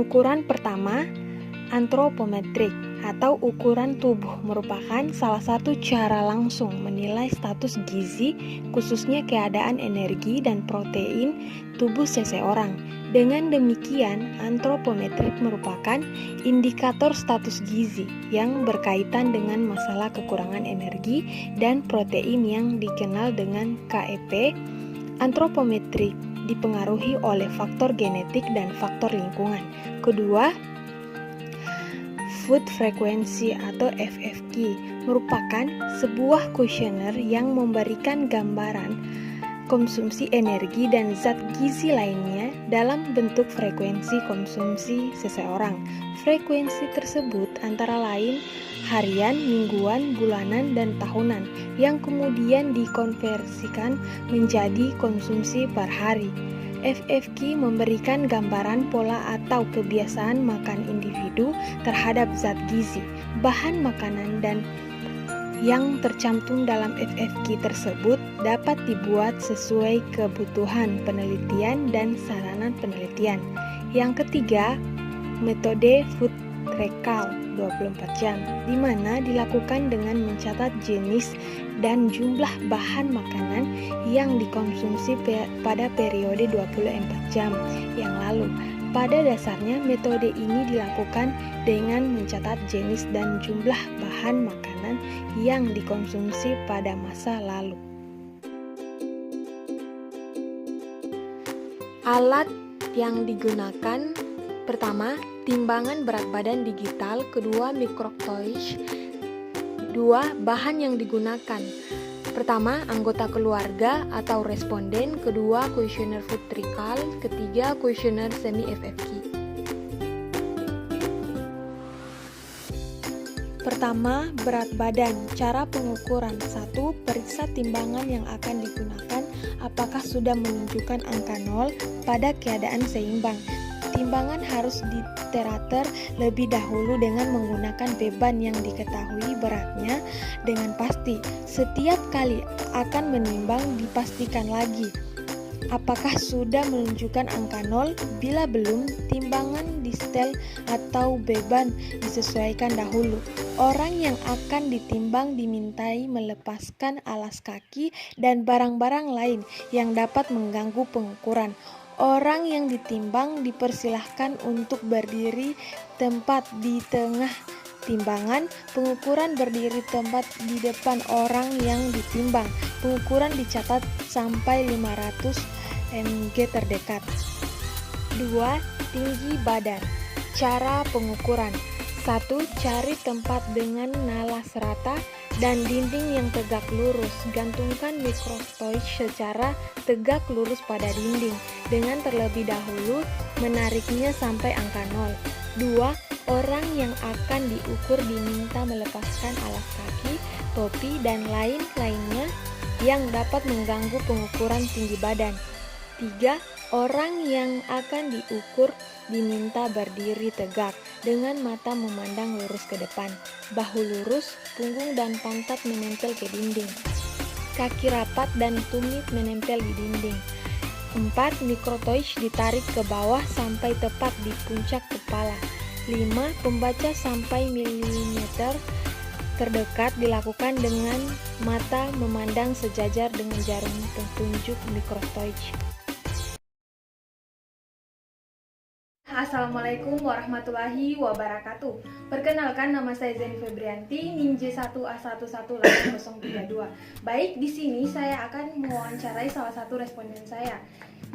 Pengukuran pertama, antropometrik atau ukuran tubuh merupakan salah satu cara langsung menilai status gizi, khususnya keadaan energi dan protein tubuh seseorang. Dengan demikian, antropometrik merupakan indikator status gizi yang berkaitan dengan masalah kekurangan energi dan protein yang dikenal dengan KEP. Antropometrik dipengaruhi oleh faktor genetik dan faktor lingkungan. Kedua, Food Frequency atau FFQ merupakan sebuah kuesioner yang memberikan gambaran konsumsi energi dan zat gizi lainnya dalam bentuk frekuensi konsumsi seseorang. Frekuensi tersebut antara lain harian, mingguan, bulanan, dan tahunan yang kemudian dikonversikan menjadi konsumsi per hari. FFQ memberikan gambaran pola atau kebiasaan makan individu terhadap zat gizi, bahan makanan, dan yang tercantum dalam FFQ tersebut dapat dibuat sesuai kebutuhan penelitian dan sarana penelitian. Yang ketiga, metode Food Recall 24 jam, di mana dilakukan dengan mencatat jenis dan jumlah bahan makanan yang dikonsumsi pada periode 24 jam yang lalu. Pada dasarnya, metode ini dilakukan dengan mencatat jenis dan jumlah bahan makanan yang dikonsumsi pada masa lalu. Alat yang digunakan: pertama, timbangan berat badan digital. Kedua, microtoys. Dua, bahan yang digunakan: pertama, anggota keluarga atau responden. Kedua, kuesioner Food Recall. Ketiga, kuesioner semi FFQ. Pertama, berat badan. Cara pengukuran: 1. Periksa timbangan yang akan digunakan apakah sudah menunjukkan angka 0 pada keadaan seimbang. Timbangan harus diterater lebih dahulu dengan menggunakan beban yang diketahui beratnya dengan pasti. Setiap kali akan menimbang, dipastikan lagi apakah sudah menunjukkan angka 0. Bila belum, timbangan disetel atau beban disesuaikan dahulu. Orang yang akan ditimbang dimintai melepaskan alas kaki dan barang-barang lain yang dapat mengganggu pengukuran. Orang yang ditimbang dipersilahkan untuk berdiri tempat di tengah timbangan. Pengukuran berdiri tempat di depan orang yang ditimbang. Pengukuran dicatat sampai 500 mg terdekat. 2. Tinggi badan. Cara pengukuran: 1. Cari tempat dengan nalas rata dan dinding yang tegak lurus. Gantungkan microtoys secara tegak lurus pada dinding dengan terlebih dahulu menariknya sampai angka 0. 2. Orang yang akan diukur diminta melepaskan alas kaki, topi, dan lain-lainnya yang dapat mengganggu pengukuran tinggi badan. 3. Orang yang akan diukur diminta berdiri tegak dengan mata memandang lurus ke depan, bahu lurus, punggung dan pantat menempel ke dinding, kaki rapat dan tumit menempel di dinding. 4. Microtoys ditarik ke bawah sampai tepat di puncak kepala. 5. Pembaca sampai milimeter terdekat dilakukan dengan mata memandang sejajar dengan jarum petunjuk microtoys. Assalamualaikum warahmatullahi wabarakatuh. Perkenalkan, nama saya Zeni Febrianti, NIM J1A11832. Baik, di sini saya akan mewawancarai salah satu responden saya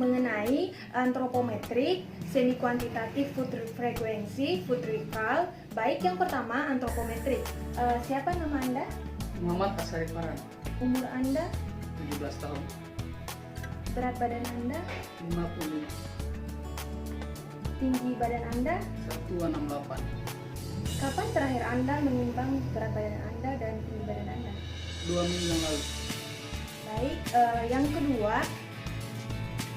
mengenai antropometrik, semi kuantitatif food frequency, Food Recall. Baik, yang pertama antropometrik. Siapa nama Anda? Muhammad Asari Farhan. Umur Anda? 17 tahun. Berat badan Anda? 50. Tinggi badan Anda? 168. Kapan terakhir Anda menimbang berat badan Anda dan tinggi badan Anda? 2 minggu yang lalu. Baik, yang kedua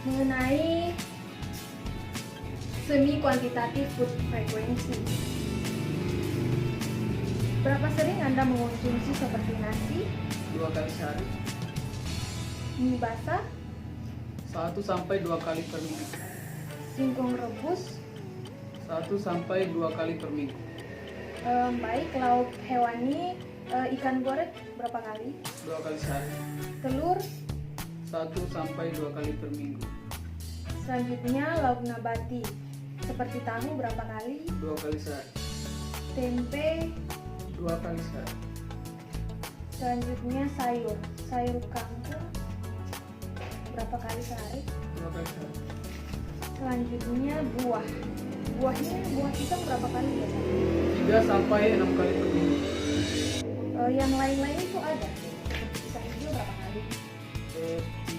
mengenai semi kuantitatif food frequency. Berapa sering Anda mengonsumsi seperti nasi, 2 kali sehari, mie basah, 1 sampai 2 kali per minggu, singkong rebus, 1 sampai 2 kali per minggu. Baik, lauk hewani, ikan goreng berapa kali? 2 kali sehari. Telur, 1 sampai 2 kali per minggu. selanjutnya lauk nabati, seperti tahu berapa kali? 2 kali sehari. Tempe, 2 kali sehari. selanjutnya sayur kangkung, berapa kali sehari? 2 kali sehari. Selanjutnya buahnya buah pisang berapa kali biasanya? 3 sampai 6 kali per minggu. Yang lain-lain itu ada, pisang hijau berapa kali?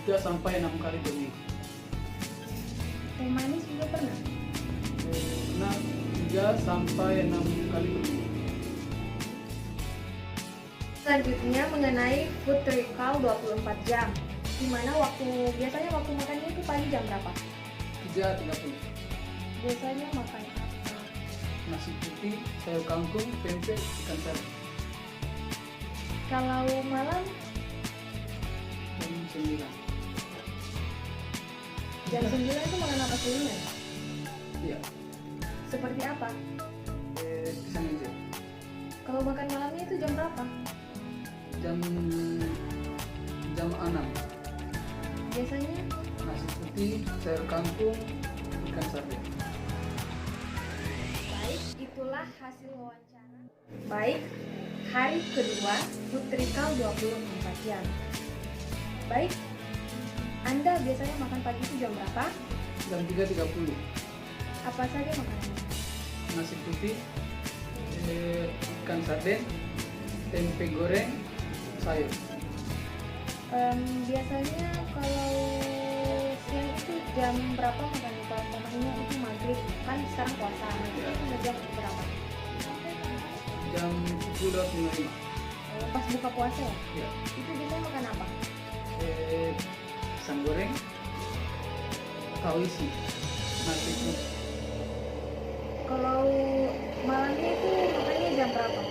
3 sampai 6 kali per minggu. Teh manis juga pernah? Nah, 3 sampai 6 kali per minggu. Selanjutnya mengenai food recall 24 jam, di mana biasanya waktu makannya itu pagi jam berapa? 3.30. Biasanya makan apa? Nasi putih, sayur kangkung, tempe, ikan sari. Kalau malam Jam 9. jam 9 itu makan apa kuliner? Iya. Seperti apa? Pisang hijau. Kalau makan malamnya itu jam berapa? Jam 6. Biasanya Nasi putih, sayur kangkung, ikan sari. baik, itulah hasil wawancara. Baik, hari kedua food recall 24 jam. Baik, Anda biasanya makan pagi itu jam berapa? Jam 3.30. Apa saja makanannya? Nasi putih, ikan sarden, tempe goreng, sayur. Biasanya kalau siang itu jam berapa makannya? Kalau umpamanya itu maghrib, kan sekarang puasa, maghrib itu jam berapa? Jam 10.55. Pas buka puasa ya? Ya. Itu biasanya makan apa? Pisang goreng, kawisi, nasi putih. Kalau malamnya itu makannya jam berapa?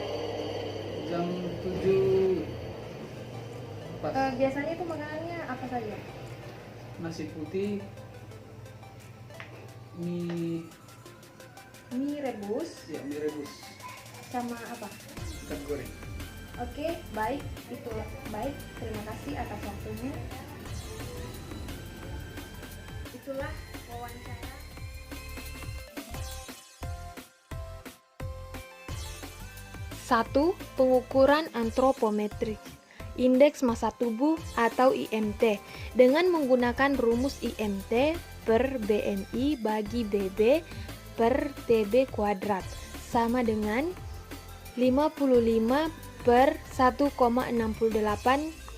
Jam 7 pas. Biasanya itu makanannya apa saja? Nasi putih, mie Mie rebus rebus, sama apa? ikan goreng. Oke, baik, itulah baik. Terima kasih atas waktunya. Itulah wawancara. Satu, pengukuran antropometrik, indeks massa tubuh atau IMT, dengan menggunakan rumus IMT per BMI bagi BB per TB kuadrat sama dengan 55 per 1,68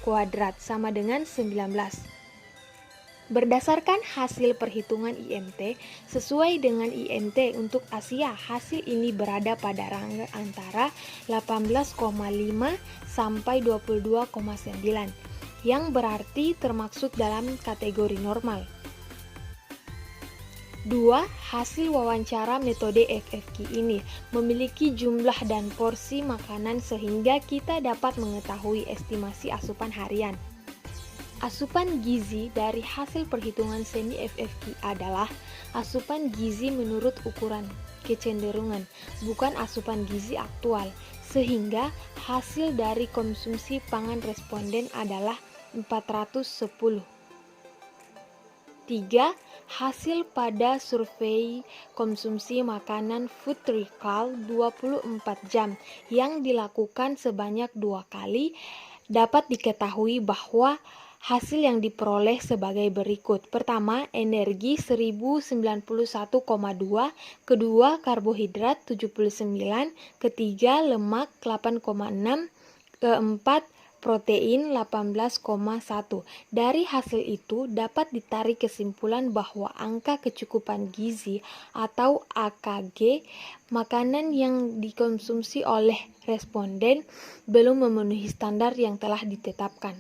kuadrat sama dengan 19. Berdasarkan hasil perhitungan IMT, sesuai dengan IMT untuk Asia, hasil ini berada pada rangka antara 18,5 sampai 22,9, yang berarti termasuk dalam kategori normal. 2. Hasil wawancara metode FFQ ini memiliki jumlah dan porsi makanan sehingga kita dapat mengetahui estimasi asupan harian. Asupan gizi dari hasil perhitungan semi FFQ adalah asupan gizi menurut ukuran kecenderungan, bukan asupan gizi aktual, sehingga hasil dari konsumsi pangan responden adalah 410. 3. Hasil pada survei konsumsi makanan food recall 24 jam yang dilakukan sebanyak 2 kali dapat diketahui bahwa hasil yang diperoleh sebagai berikut. Pertama, energi 1091,2, kedua karbohidrat 79, ketiga lemak 8,6, keempat protein 18,1. Dari hasil itu dapat ditarik kesimpulan bahwa angka kecukupan gizi atau AKG makanan yang dikonsumsi oleh responden belum memenuhi standar yang telah ditetapkan.